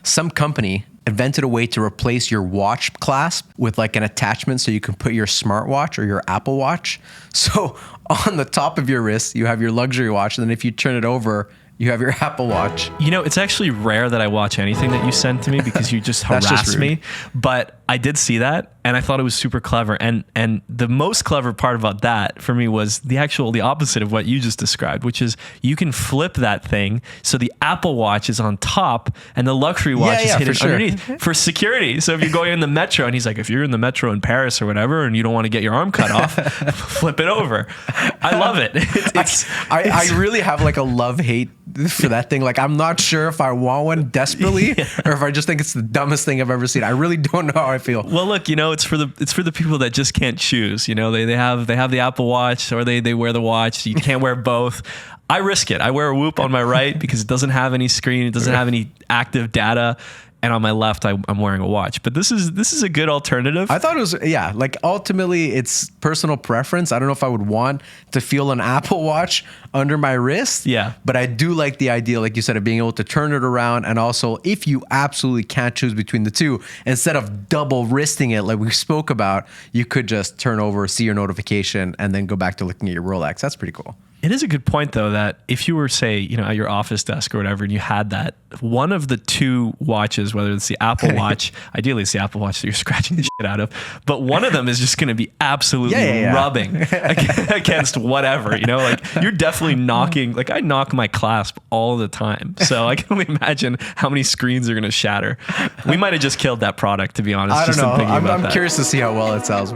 some company invented a way to replace your watch clasp with like an attachment so you can put your smartwatch or your Apple Watch. So on the top of your wrist, you have your luxury watch. And then if you turn it over, you have your Apple Watch. You know, it's actually rare that I watch anything that you send to me because you just harass me. But I did see that and I thought it was super clever. And the most clever part about that for me was the opposite of what you just described, which is you can flip that thing so the Apple Watch is on top and the luxury watch is hidden underneath for security. So if you're going in the metro, and he's like, if you're in the metro in Paris or whatever and you don't want to get your arm cut off, flip it over. I love it. I really have like a love-hate for that thing. Like, I'm not sure if I want one desperately or if I just think it's the dumbest thing I've ever seen. I really don't know how I feel. Well, look, you know, it's for the people that just can't choose. You know, they have the Apple Watch or they wear the watch. You can't wear both. I risk it. I wear a Whoop on my right because it doesn't have any screen. It doesn't have any active data. And on my left, I'm wearing a watch. But this is a good alternative. I thought it was, like ultimately it's personal preference. I don't know if I would want to feel an Apple Watch under my wrist. Yeah. But I do like the idea, like you said, of being able to turn it around. And also, if you absolutely can't choose between the two, instead of double wristing it like we spoke about, you could just turn over, see your notification, and then go back to looking at your Rolex. That's pretty cool. It is a good point, though, that if you were, say, you know, at your office desk or whatever, and you had that, one of the two watches, whether it's the Apple Watch, ideally it's the Apple Watch that you're scratching the shit out of, but one of them is just going to be absolutely rubbing against whatever, you know, like you're definitely knocking, like I knock my clasp all the time. So I can only imagine how many screens are going to shatter. We might have just killed that product, to be honest. I don't know. I'm curious to see how well it sells.